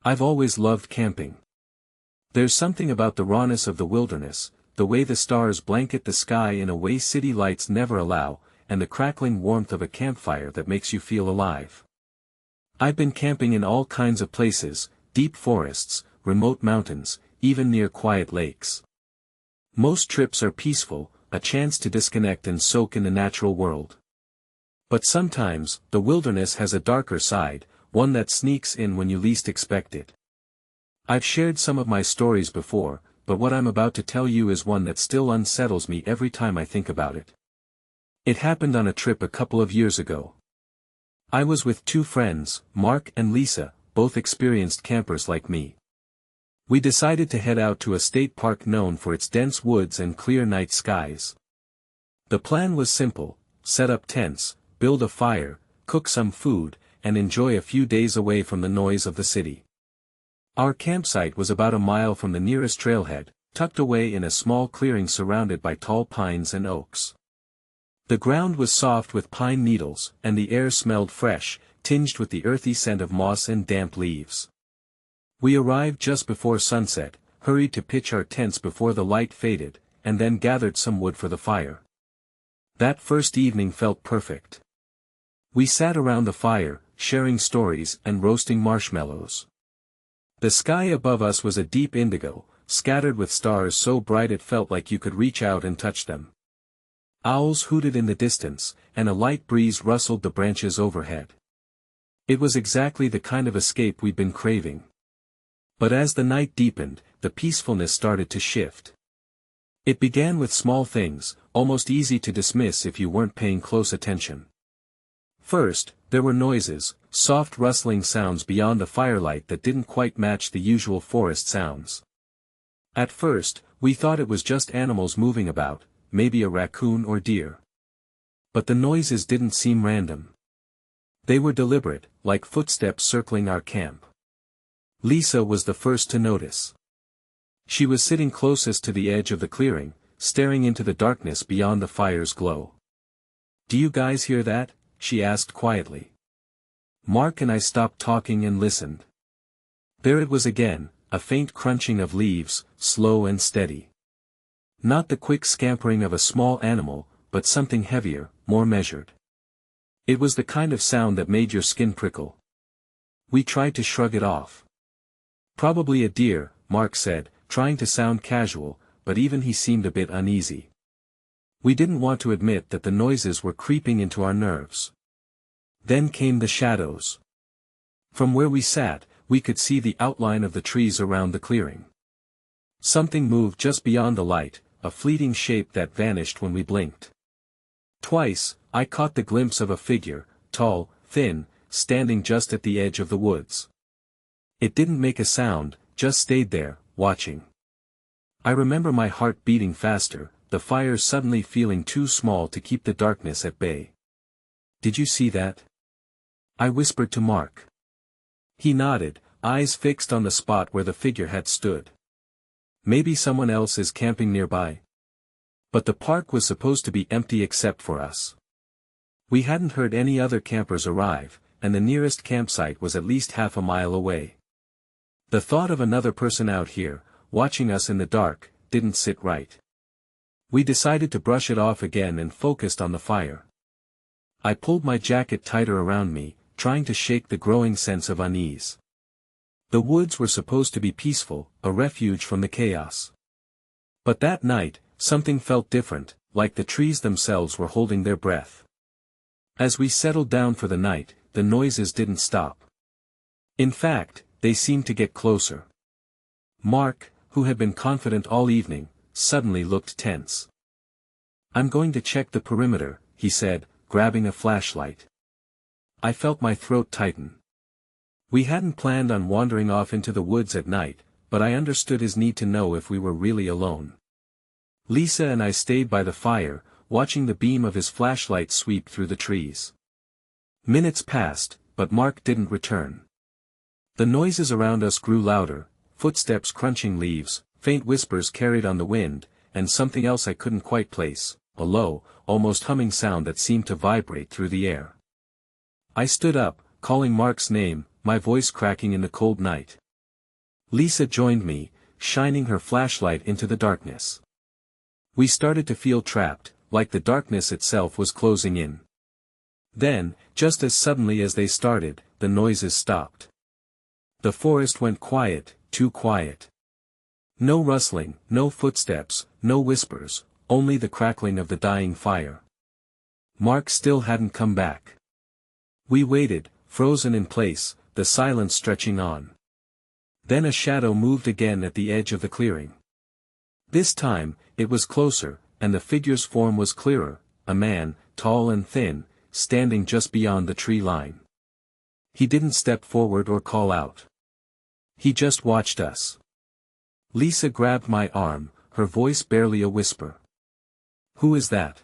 I've always loved camping. There's something about the rawness of the wilderness, the way the stars blanket the sky in a way city lights never allow, and the crackling warmth of a campfire that makes you feel alive. I've been camping in all kinds of places, deep forests, remote mountains, even near quiet lakes. Most trips are peaceful, a chance to disconnect and soak in the natural world. But sometimes, the wilderness has a darker side, one that sneaks in when you least expect it. I've shared some of my stories before, but what I'm about to tell you is one that still unsettles me every time I think about it. It happened on a trip a couple of years ago. I was with two friends, Mark and Lisa, both experienced campers like me. We decided to head out to a state park known for its dense woods and clear night skies. The plan was simple: set up tents, build a fire, cook some food, and enjoy a few days away from the noise of the city. Our campsite was about a mile from the nearest trailhead, tucked away in a small clearing surrounded by tall pines and oaks. The ground was soft with pine needles, and the air smelled fresh, tinged with the earthy scent of moss and damp leaves. We arrived just before sunset, hurried to pitch our tents before the light faded, and then gathered some wood for the fire. That first evening felt perfect. We sat around the fire, sharing stories and roasting marshmallows. The sky above us was a deep indigo, scattered with stars so bright it felt like you could reach out and touch them. Owls hooted in the distance, and a light breeze rustled the branches overhead. It was exactly the kind of escape we'd been craving. But as the night deepened, the peacefulness started to shift. It began with small things, almost easy to dismiss if you weren't paying close attention. First, there were noises, soft rustling sounds beyond the firelight that didn't quite match the usual forest sounds. At first, we thought it was just animals moving about, maybe a raccoon or deer. But the noises didn't seem random. They were deliberate, like footsteps circling our camp. Lisa was the first to notice. She was sitting closest to the edge of the clearing, staring into the darkness beyond the fire's glow. "Do you guys hear that?" she asked quietly. Mark and I stopped talking and listened. There it was again, a faint crunching of leaves, slow and steady. Not the quick scampering of a small animal, but something heavier, more measured. It was the kind of sound that made your skin prickle. We tried to shrug it off. "Probably a deer," Mark said, trying to sound casual, but even he seemed a bit uneasy. We didn't want to admit that the noises were creeping into our nerves. Then came the shadows. From where we sat, we could see the outline of the trees around the clearing. Something moved just beyond the light, a fleeting shape that vanished when we blinked. Twice, I caught the glimpse of a figure, tall, thin, standing just at the edge of the woods. It didn't make a sound, just stayed there, watching. I remember my heart beating faster, the fire suddenly feeling too small to keep the darkness at bay. "Did you see that?" I whispered to Mark. He nodded, eyes fixed on the spot where the figure had stood. "Maybe someone else is camping nearby." But the park was supposed to be empty except for us. We hadn't heard any other campers arrive, and the nearest campsite was at least half a mile away. The thought of another person out here, watching us in the dark, didn't sit right. We decided to brush it off again and focused on the fire. I pulled my jacket tighter around me, trying to shake the growing sense of unease. The woods were supposed to be peaceful, a refuge from the chaos. But that night, something felt different, like the trees themselves were holding their breath. As we settled down for the night, the noises didn't stop. In fact, they seemed to get closer. Mark, who had been confident all evening, suddenly looked tense. "I'm going to check the perimeter," he said, grabbing a flashlight. I felt my throat tighten. We hadn't planned on wandering off into the woods at night, but I understood his need to know if we were really alone. Lisa and I stayed by the fire, watching the beam of his flashlight sweep through the trees. Minutes passed, but Mark didn't return. The noises around us grew louder, footsteps crunching leaves, faint whispers carried on the wind, and something else I couldn't quite place, a low, almost humming sound that seemed to vibrate through the air. I stood up, calling Mark's name, my voice cracking in the cold night. Lisa joined me, shining her flashlight into the darkness. We started to feel trapped, like the darkness itself was closing in. Then, just as suddenly as they started, the noises stopped. The forest went quiet, too quiet. No rustling, no footsteps, no whispers, only the crackling of the dying fire. Mark still hadn't come back. We waited, frozen in place, the silence stretching on. Then a shadow moved again at the edge of the clearing. This time, it was closer, and the figure's form was clearer, a man, tall and thin, standing just beyond the tree line. He didn't step forward or call out. He just watched us. Lisa grabbed my arm, her voice barely a whisper. "Who is that?"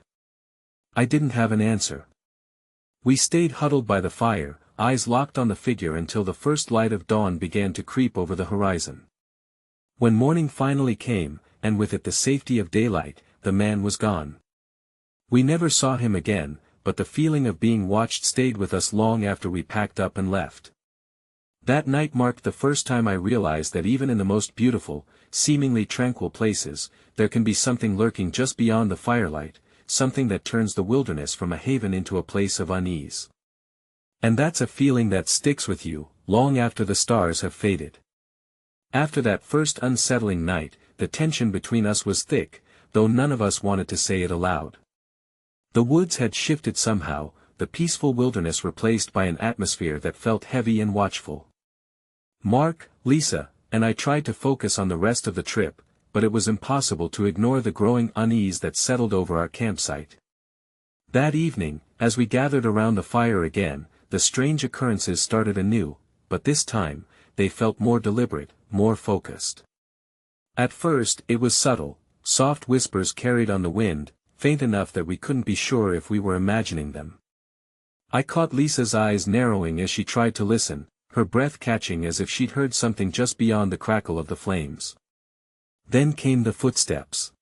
I didn't have an answer. We stayed huddled by the fire, eyes locked on the figure until the first light of dawn began to creep over the horizon. When morning finally came, and with it the safety of daylight, the man was gone. We never saw him again, but the feeling of being watched stayed with us long after we packed up and left. That night marked the first time I realized that even in the most beautiful, seemingly tranquil places, there can be something lurking just beyond the firelight, something that turns the wilderness from a haven into a place of unease. And that's a feeling that sticks with you, long after the stars have faded. After that first unsettling night, the tension between us was thick, though none of us wanted to say it aloud. The woods had shifted somehow, the peaceful wilderness replaced by an atmosphere that felt heavy and watchful. Mark, Lisa, and I tried to focus on the rest of the trip, but it was impossible to ignore the growing unease that settled over our campsite. That evening, as we gathered around the fire again, the strange occurrences started anew, but this time, they felt more deliberate, more focused. At first it was subtle, soft whispers carried on the wind, faint enough that we couldn't be sure if we were imagining them. I caught Lisa's eyes narrowing as she tried to listen, her breath catching as if she'd heard something just beyond the crackle of the flames. Then came the footsteps.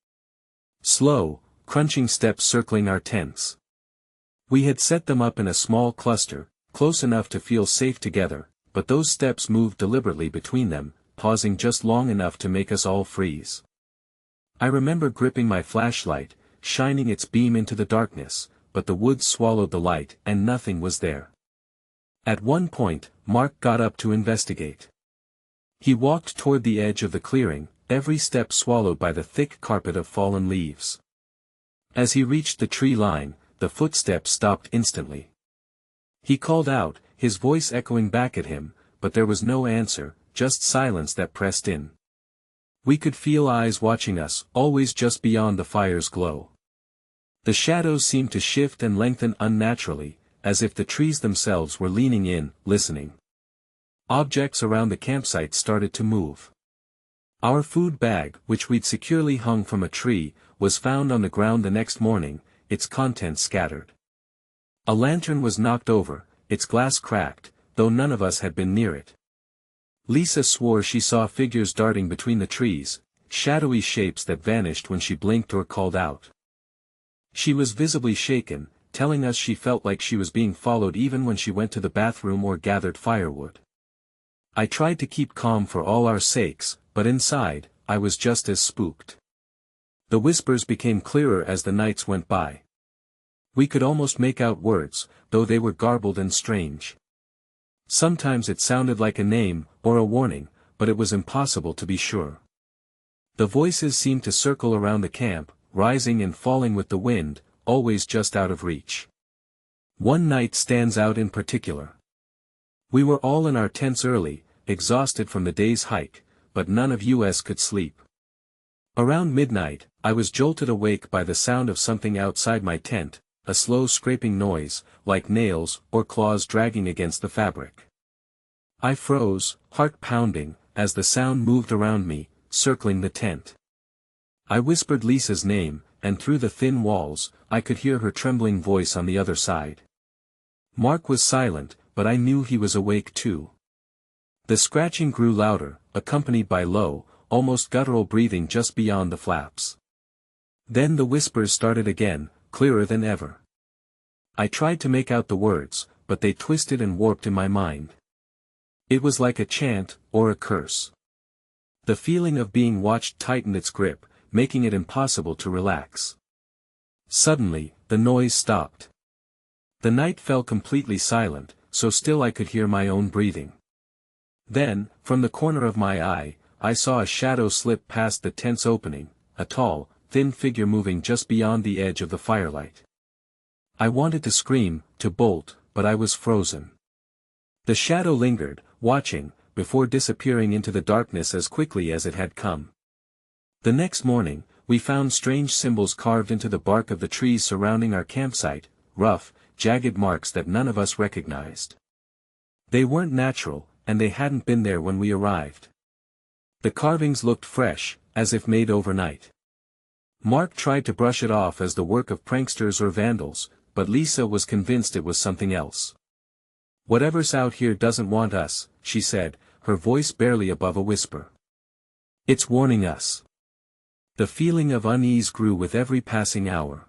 Slow, crunching steps circling our tents. We had set them up in a small cluster, close enough to feel safe together, but those steps moved deliberately between them, pausing just long enough to make us all freeze. I remember gripping my flashlight, shining its beam into the darkness, but the woods swallowed the light and nothing was there. At one point, Mark got up to investigate. He walked toward the edge of the clearing, every step swallowed by the thick carpet of fallen leaves. As he reached the tree line, the footsteps stopped instantly. He called out, his voice echoing back at him, but there was no answer, just silence that pressed in. We could feel eyes watching us, always just beyond the fire's glow. The shadows seemed to shift and lengthen unnaturally, as if the trees themselves were leaning in, listening. Objects around the campsite started to move. Our food bag, which we'd securely hung from a tree, was found on the ground the next morning, its contents scattered. A lantern was knocked over, its glass cracked, though none of us had been near it. Lisa swore she saw figures darting between the trees, shadowy shapes that vanished when she blinked or called out. She was visibly shaken, telling us she felt like she was being followed even when she went to the bathroom or gathered firewood. I tried to keep calm for all our sakes, but inside, I was just as spooked. The whispers became clearer as the nights went by. We could almost make out words, though they were garbled and strange. Sometimes it sounded like a name, or a warning, but it was impossible to be sure. The voices seemed to circle around the camp, rising and falling with the wind, always just out of reach. One night stands out in particular. We were all in our tents early, exhausted from the day's hike, but none of us could sleep. Around midnight, I was jolted awake by the sound of something outside my tent, a slow scraping noise, like nails or claws dragging against the fabric. I froze, heart pounding, as the sound moved around me, circling the tent. I whispered Lisa's name, and through the thin walls, I could hear her trembling voice on the other side. Mark was silent, but I knew he was awake too. The scratching grew louder, accompanied by low, almost guttural breathing just beyond the flaps. Then the whispers started again, clearer than ever. I tried to make out the words, but they twisted and warped in my mind. It was like a chant, or a curse. The feeling of being watched tightened its grip, making it impossible to relax. Suddenly, the noise stopped. The night fell completely silent, so still I could hear my own breathing. Then, from the corner of my eye, I saw a shadow slip past the tent's opening, a tall, thin figure moving just beyond the edge of the firelight. I wanted to scream, to bolt, but I was frozen. The shadow lingered, watching, before disappearing into the darkness as quickly as it had come. The next morning, we found strange symbols carved into the bark of the trees surrounding our campsite, rough, jagged marks that none of us recognized. They weren't natural, and they hadn't been there when we arrived. The carvings looked fresh, as if made overnight. Mark tried to brush it off as the work of pranksters or vandals, but Lisa was convinced it was something else. "Whatever's out here doesn't want us," she said, her voice barely above a whisper. "It's warning us." The feeling of unease grew with every passing hour.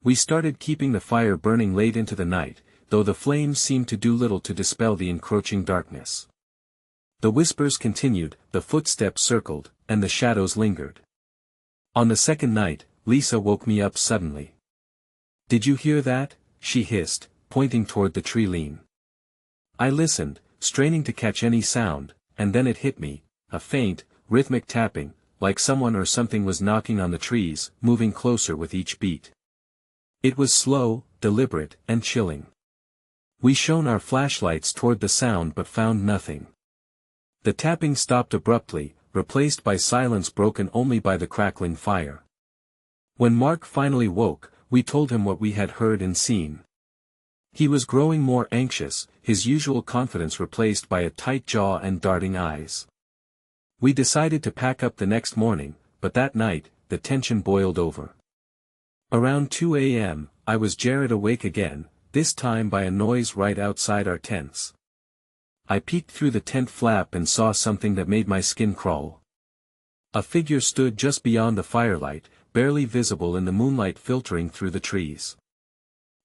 We started keeping the fire burning late into the night, though the flames seemed to do little to dispel the encroaching darkness. The whispers continued, the footsteps circled, and the shadows lingered. On the second night, Lisa woke me up suddenly. "Did you hear that?" she hissed, pointing toward the tree lean. I listened, straining to catch any sound, and then it hit me, a faint, rhythmic tapping, like someone or something was knocking on the trees, moving closer with each beat. It was slow, deliberate, and chilling. We shone our flashlights toward the sound but found nothing. The tapping stopped abruptly, replaced by silence broken only by the crackling fire. When Mark finally woke, we told him what we had heard and seen. He was growing more anxious, his usual confidence replaced by a tight jaw and darting eyes. We decided to pack up the next morning, but that night, the tension boiled over. Around 2 a.m., I was jarred awake again, this time by a noise right outside our tents. I peeked through the tent flap and saw something that made my skin crawl. A figure stood just beyond the firelight, barely visible in the moonlight filtering through the trees.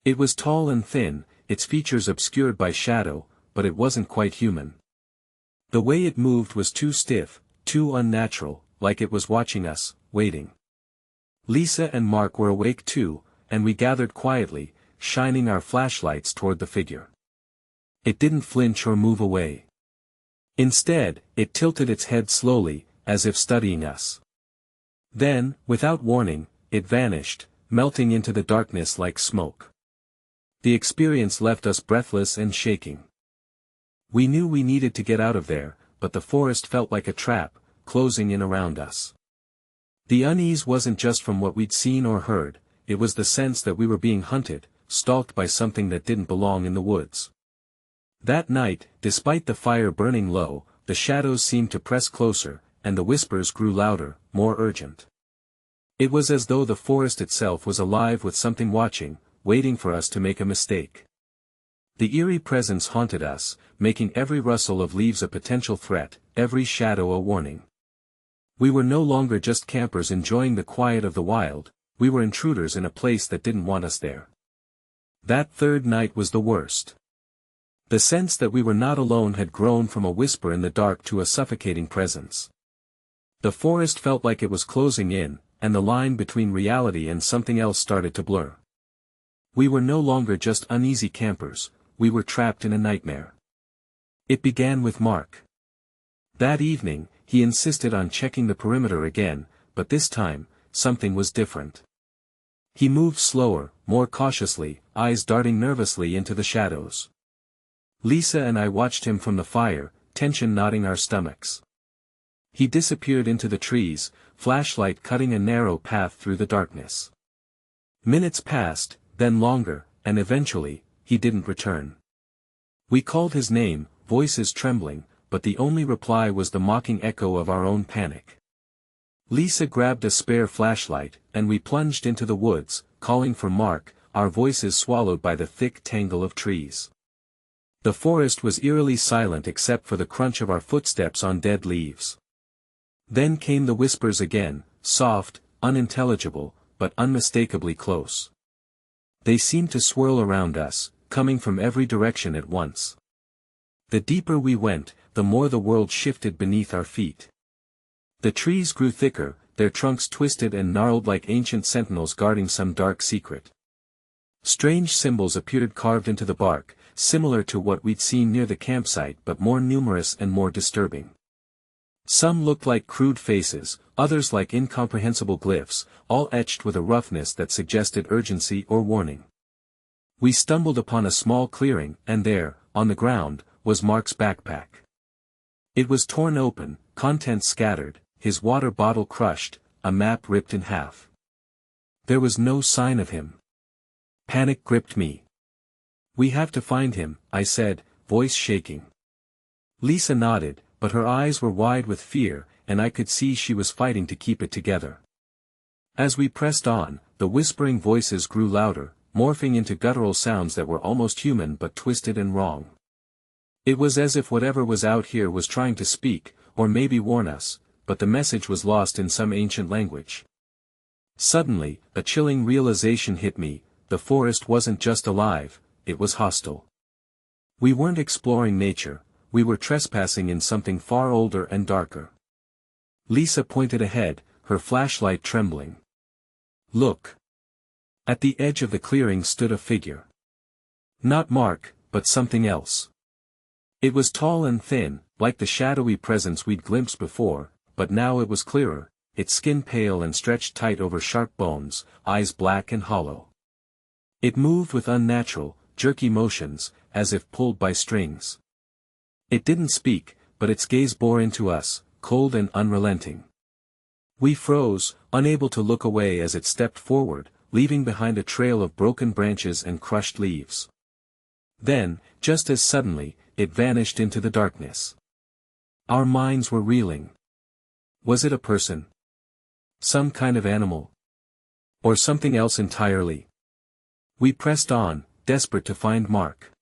It was tall and thin, its features obscured by shadow, but it wasn't quite human. The way it moved was too stiff, too unnatural, like it was watching us, waiting. Lisa and Mark were awake too, and we gathered quietly, shining our flashlights toward the figure. It didn't flinch or move away. Instead, it tilted its head slowly, as if studying us. Then, without warning, it vanished, melting into the darkness like smoke. The experience left us breathless and shaking. We knew we needed to get out of there, but the forest felt like a trap, closing in around us. The unease wasn't just from what we'd seen or heard, it was the sense that we were being hunted, stalked by something that didn't belong in the woods. That night, despite the fire burning low, the shadows seemed to press closer, and the whispers grew louder, more urgent. It was as though the forest itself was alive with something watching, waiting for us to make a mistake. The eerie presence haunted us, making every rustle of leaves a potential threat, every shadow a warning. We were no longer just campers enjoying the quiet of the wild, we were intruders in a place that didn't want us there. That third night was the worst. The sense that we were not alone had grown from a whisper in the dark to a suffocating presence. The forest felt like it was closing in, and the line between reality and something else started to blur. We were no longer just uneasy campers, we were trapped in a nightmare. It began with Mark. That evening, he insisted on checking the perimeter again, but this time, something was different. He moved slower, more cautiously, eyes darting nervously into the shadows. Lisa and I watched him from the fire, tension knotting our stomachs. He disappeared into the trees, flashlight cutting a narrow path through the darkness. Minutes passed, then longer, and eventually, he didn't return. We called his name, voices trembling, but the only reply was the mocking echo of our own panic. Lisa grabbed a spare flashlight, and we plunged into the woods, calling for Mark, our voices swallowed by the thick tangle of trees. The forest was eerily silent except for the crunch of our footsteps on dead leaves. Then came the whispers again, soft, unintelligible, but unmistakably close. They seemed to swirl around us, coming from every direction at once. The deeper we went, the more the world shifted beneath our feet. The trees grew thicker, their trunks twisted and gnarled like ancient sentinels guarding some dark secret. Strange symbols appeared carved into the bark, similar to what we'd seen near the campsite but more numerous and more disturbing. Some looked like crude faces, others like incomprehensible glyphs, all etched with a roughness that suggested urgency or warning. We stumbled upon a small clearing, and there, on the ground, was Mark's backpack. It was torn open, contents scattered, his water bottle crushed, a map ripped in half. There was no sign of him. Panic gripped me. "We have to find him," I said, voice shaking. Lisa nodded, but her eyes were wide with fear, and I could see she was fighting to keep it together. As we pressed on, the whispering voices grew louder, morphing into guttural sounds that were almost human but twisted and wrong. It was as if whatever was out here was trying to speak, or maybe warn us, but the message was lost in some ancient language. Suddenly, a chilling realization hit me: the forest wasn't just alive, it was hostile. We weren't exploring nature, we were trespassing in something far older and darker. Lisa pointed ahead, her flashlight trembling. "Look." At the edge of the clearing stood a figure. Not Mark, but something else. It was tall and thin, like the shadowy presence we'd glimpsed before, but now it was clearer, its skin pale and stretched tight over sharp bones, eyes black and hollow. It moved with unnatural, jerky motions, as if pulled by strings. It didn't speak, but its gaze bore into us, cold and unrelenting. We froze, unable to look away as it stepped forward, leaving behind a trail of broken branches and crushed leaves. Then, just as suddenly, it vanished into the darkness. Our minds were reeling. Was it a person? Some kind of animal? Or something else entirely? We pressed on, desperate to find Mark.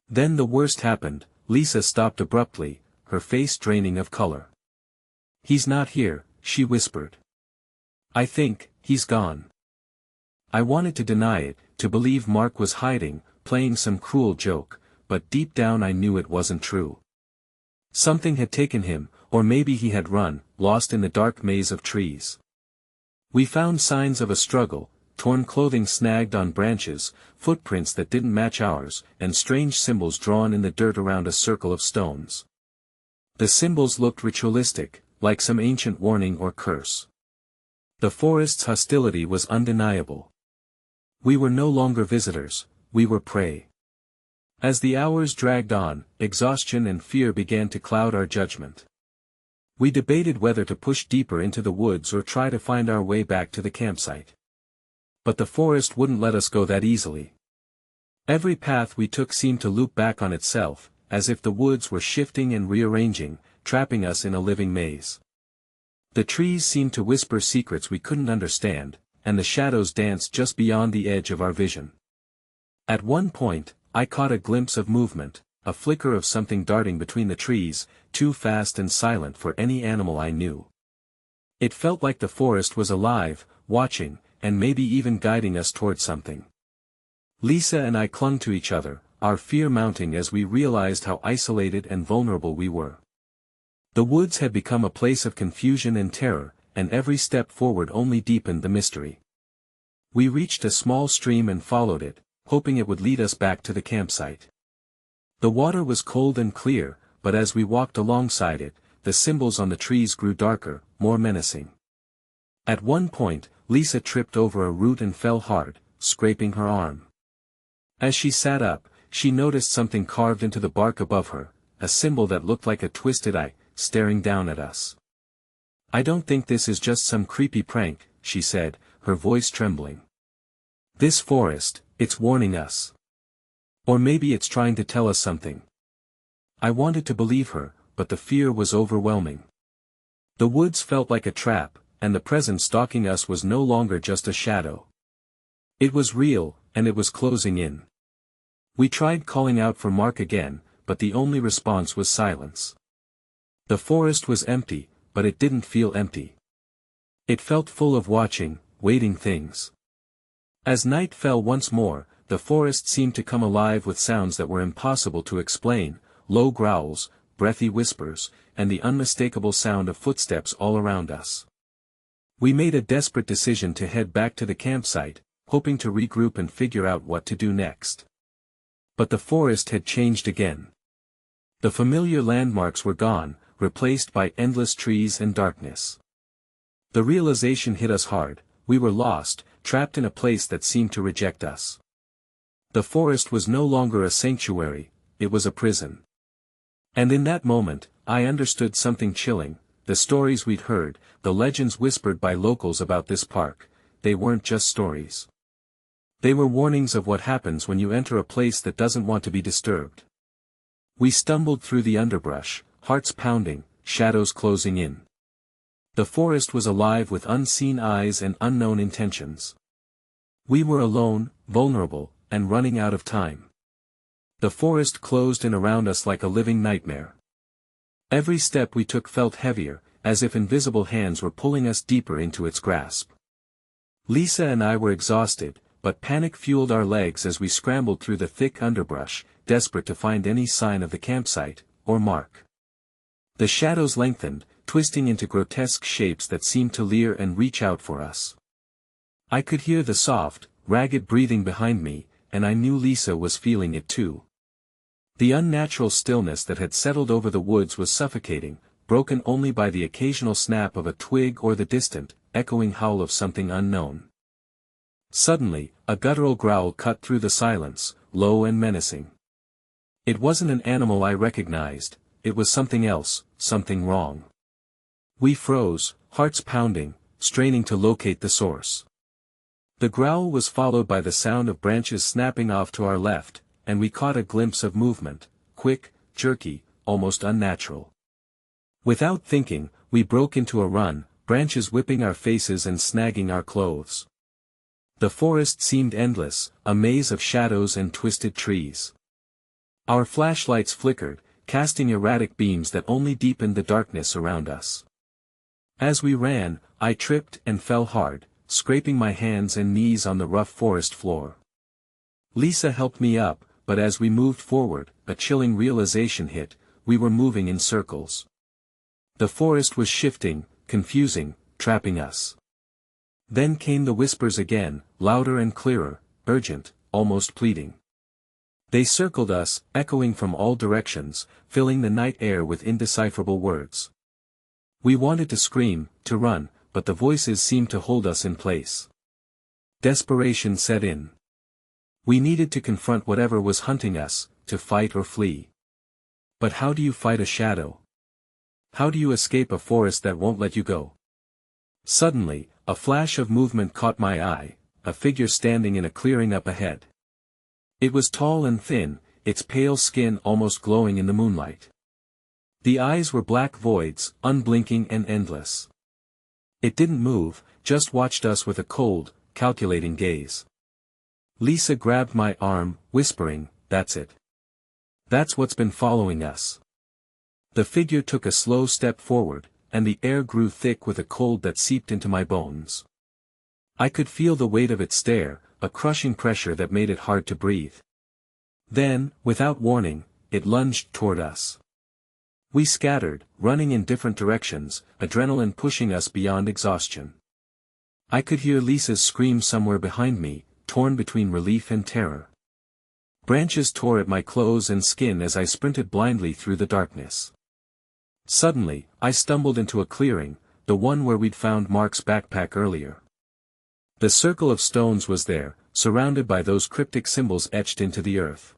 Then the worst happened. Lisa stopped abruptly, her face draining of color. "He's not here," she whispered. "I think he's gone." I wanted to deny it, to believe Mark was hiding, playing some cruel joke, but deep down I knew it wasn't true. Something had taken him, or maybe he had run, lost in the dark maze of trees. We found signs of a struggle, torn clothing snagged on branches, footprints that didn't match ours, and strange symbols drawn in the dirt around a circle of stones. The symbols looked ritualistic, like some ancient warning or curse. The forest's hostility was undeniable. We were no longer visitors, we were prey. As the hours dragged on, exhaustion and fear began to cloud our judgment. We debated whether to push deeper into the woods or try to find our way back to the campsite. But the forest wouldn't let us go that easily. Every path we took seemed to loop back on itself, as if the woods were shifting and rearranging, trapping us in a living maze. The trees seemed to whisper secrets we couldn't understand, and the shadows danced just beyond the edge of our vision. At one point, I caught a glimpse of movement, a flicker of something darting between the trees, too fast and silent for any animal I knew. It felt like the forest was alive, watching, and maybe even guiding us toward something. Lisa and I clung to each other, our fear mounting as we realized how isolated and vulnerable we were. The woods had become a place of confusion and terror, and every step forward only deepened the mystery. We reached a small stream and followed it, hoping it would lead us back to the campsite. The water was cold and clear, but as we walked alongside it, the symbols on the trees grew darker, more menacing. At one point, Lisa tripped over a root and fell hard, scraping her arm. As she sat up, she noticed something carved into the bark above her, a symbol that looked like a twisted eye, staring down at us. "I don't think this is just some creepy prank," she said, her voice trembling. "This forest, it's warning us. Or maybe it's trying to tell us something." I wanted to believe her, but the fear was overwhelming. The woods felt like a trap, and the presence stalking us was no longer just a shadow. It was real, and it was closing in. We tried calling out for Mark again, but the only response was silence. The forest was empty, but it didn't feel empty. It felt full of watching, waiting things. As night fell once more, the forest seemed to come alive with sounds that were impossible to explain: low growls, breathy whispers, and the unmistakable sound of footsteps all around us. We made a desperate decision to head back to the campsite, hoping to regroup and figure out what to do next. But the forest had changed again. The familiar landmarks were gone, replaced by endless trees and darkness. The realization hit us hard: we were lost, trapped in a place that seemed to reject us. The forest was no longer a sanctuary, it was a prison. And in that moment, I understood something chilling: the stories we'd heard, the legends whispered by locals about this park, they weren't just stories. They were warnings of what happens when you enter a place that doesn't want to be disturbed. We stumbled through the underbrush, hearts pounding, shadows closing in. The forest was alive with unseen eyes and unknown intentions. We were alone, vulnerable, and running out of time. The forest closed in around us like a living nightmare. Every step we took felt heavier, as if invisible hands were pulling us deeper into its grasp. Lisa and I were exhausted, but panic fueled our legs as we scrambled through the thick underbrush, desperate to find any sign of the campsite, or Mark. The shadows lengthened, twisting into grotesque shapes that seemed to leer and reach out for us. I could hear the soft, ragged breathing behind me, and I knew Lisa was feeling it too. The unnatural stillness that had settled over the woods was suffocating, broken only by the occasional snap of a twig or the distant, echoing howl of something unknown. Suddenly, a guttural growl cut through the silence, low and menacing. It wasn't an animal I recognized, it was something else, something wrong. We froze, hearts pounding, straining to locate the source. The growl was followed by the sound of branches snapping off to our left, and we caught a glimpse of movement, quick, jerky, almost unnatural. Without thinking, we broke into a run, branches whipping our faces and snagging our clothes. The forest seemed endless, a maze of shadows and twisted trees. Our flashlights flickered, casting erratic beams that only deepened the darkness around us. As we ran, I tripped and fell hard, scraping my hands and knees on the rough forest floor. Lisa helped me up, but as we moved forward, a chilling realization hit: we were moving in circles. The forest was shifting, confusing, trapping us. Then came the whispers again, louder and clearer, urgent, almost pleading. They circled us, echoing from all directions, filling the night air with indecipherable words. We wanted to scream, to run, but the voices seemed to hold us in place. Desperation set in. We needed to confront whatever was hunting us, to fight or flee. But how do you fight a shadow? How do you escape a forest that won't let you go? Suddenly, a flash of movement caught my eye, a figure standing in a clearing up ahead. It was tall and thin, its pale skin almost glowing in the moonlight. The eyes were black voids, unblinking and endless. It didn't move, just watched us with a cold, calculating gaze. Lisa grabbed my arm, whispering, "That's it. That's what's been following us." The figure took a slow step forward, and the air grew thick with a cold that seeped into my bones. I could feel the weight of its stare, a crushing pressure that made it hard to breathe. Then, without warning, it lunged toward us. We scattered, running in different directions, adrenaline pushing us beyond exhaustion. I could hear Lisa's scream somewhere behind me, torn between relief and terror. Branches tore at my clothes and skin as I sprinted blindly through the darkness. Suddenly, I stumbled into a clearing, the one where we'd found Mark's backpack earlier. The circle of stones was there, surrounded by those cryptic symbols etched into the earth.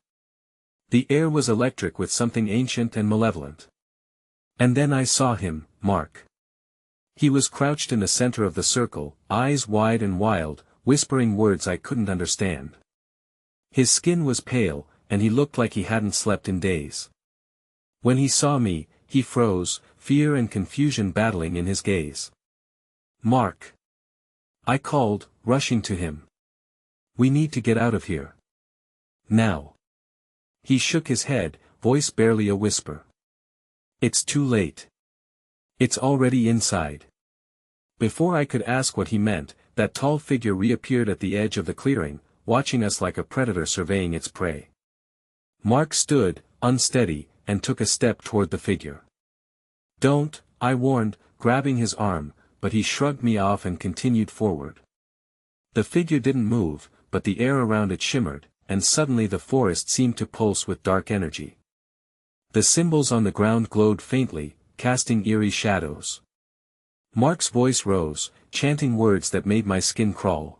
The air was electric with something ancient and malevolent. And then I saw him, Mark. He was crouched in the center of the circle, eyes wide and wild, whispering words I couldn't understand. His skin was pale, and he looked like he hadn't slept in days. When he saw me, he froze, fear and confusion battling in his gaze. "Mark!" I called, rushing to him. "We need to get out of here. Now." He shook his head, voice barely a whisper. "It's too late. It's already inside." Before I could ask what he meant, that tall figure reappeared at the edge of the clearing, watching us like a predator surveying its prey. Mark stood, unsteady, and took a step toward the figure. "Don't," I warned, grabbing his arm, but he shrugged me off and continued forward. The figure didn't move, but the air around it shimmered, and suddenly the forest seemed to pulse with dark energy. The symbols on the ground glowed faintly, casting eerie shadows. Mark's voice rose, chanting words that made my skin crawl.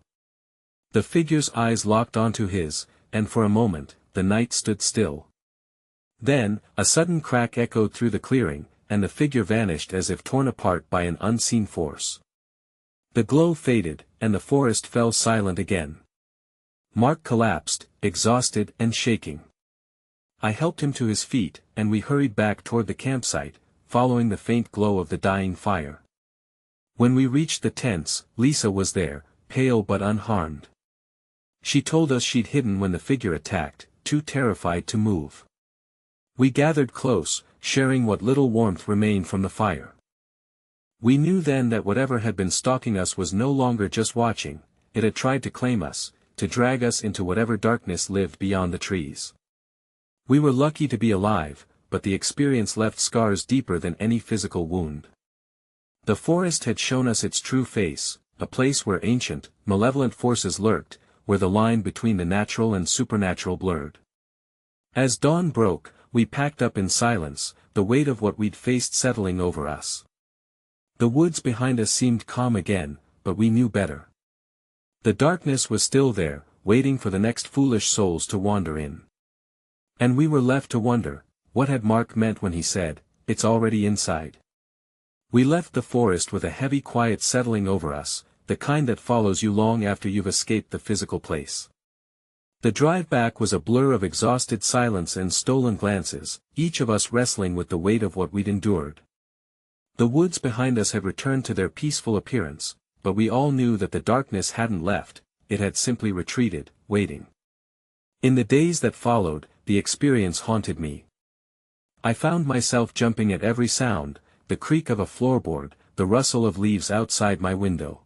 The figure's eyes locked onto his, and for a moment, the night stood still. Then, a sudden crack echoed through the clearing, and the figure vanished as if torn apart by an unseen force. The glow faded, and the forest fell silent again. Mark collapsed, exhausted and shaking. I helped him to his feet, and we hurried back toward the campsite, following the faint glow of the dying fire. When we reached the tents, Lisa was there, pale but unharmed. She told us she'd hidden when the figure attacked, too terrified to move. We gathered close, sharing what little warmth remained from the fire. We knew then that whatever had been stalking us was no longer just watching, it had tried to claim us, to drag us into whatever darkness lived beyond the trees. We were lucky to be alive, but the experience left scars deeper than any physical wound. The forest had shown us its true face, a place where ancient, malevolent forces lurked, where the line between the natural and supernatural blurred. As dawn broke, we packed up in silence, the weight of what we'd faced settling over us. The woods behind us seemed calm again, but we knew better. The darkness was still there, waiting for the next foolish souls to wander in. And we were left to wonder, what had Mark meant when he said, "It's already inside"? We left the forest with a heavy quiet settling over us, the kind that follows you long after you've escaped the physical place. The drive back was a blur of exhausted silence and stolen glances, each of us wrestling with the weight of what we'd endured. The woods behind us had returned to their peaceful appearance, but we all knew that the darkness hadn't left, it had simply retreated, waiting. In the days that followed, the experience haunted me. I found myself jumping at every sound, the creak of a floorboard, the rustle of leaves outside my window.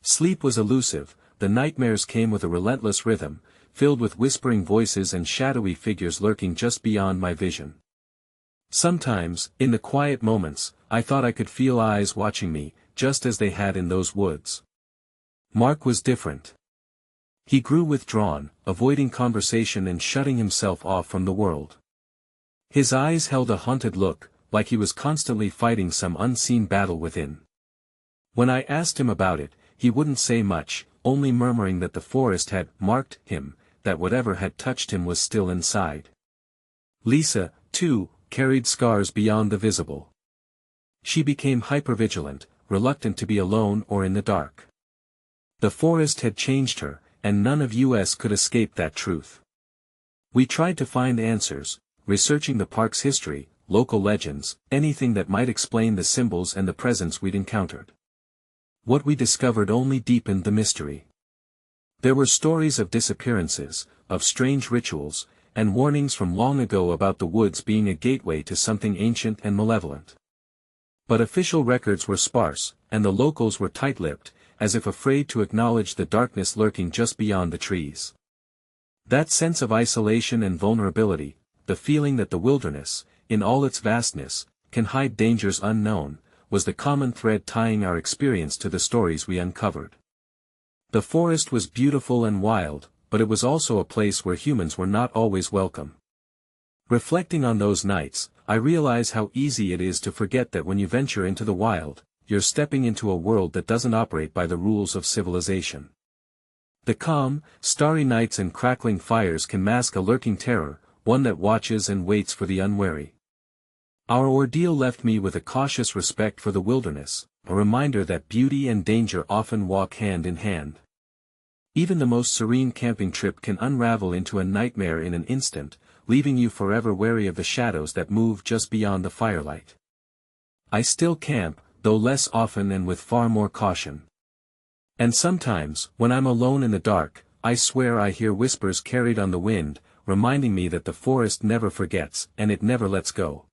Sleep was elusive, the nightmares came with a relentless rhythm, filled with whispering voices and shadowy figures lurking just beyond my vision. Sometimes, in the quiet moments, I thought I could feel eyes watching me, just as they had in those woods. Mark was different. He grew withdrawn, avoiding conversation and shutting himself off from the world. His eyes held a haunted look, like he was constantly fighting some unseen battle within. When I asked him about it, he wouldn't say much, only murmuring that the forest had marked him, that whatever had touched him was still inside. Lisa, too, carried scars beyond the visible. She became hypervigilant, reluctant to be alone or in the dark. The forest had changed her, and none of us could escape that truth. We tried to find answers, researching the park's history, local legends, anything that might explain the symbols and the presence we'd encountered. What we discovered only deepened the mystery. There were stories of disappearances, of strange rituals, and warnings from long ago about the woods being a gateway to something ancient and malevolent. But official records were sparse, and the locals were tight-lipped, as if afraid to acknowledge the darkness lurking just beyond the trees. That sense of isolation and vulnerability, the feeling that the wilderness, in all its vastness, can hide dangers unknown, was the common thread tying our experience to the stories we uncovered. The forest was beautiful and wild, but it was also a place where humans were not always welcome. Reflecting on those nights, I realize how easy it is to forget that when you venture into the wild, you're stepping into a world that doesn't operate by the rules of civilization. The calm, starry nights and crackling fires can mask a lurking terror, one that watches and waits for the unwary. Our ordeal left me with a cautious respect for the wilderness, a reminder that beauty and danger often walk hand in hand. Even the most serene camping trip can unravel into a nightmare in an instant, leaving you forever wary of the shadows that move just beyond the firelight. I still camp, though less often and with far more caution. And sometimes, when I'm alone in the dark, I swear I hear whispers carried on the wind, reminding me that the forest never forgets and it never lets go.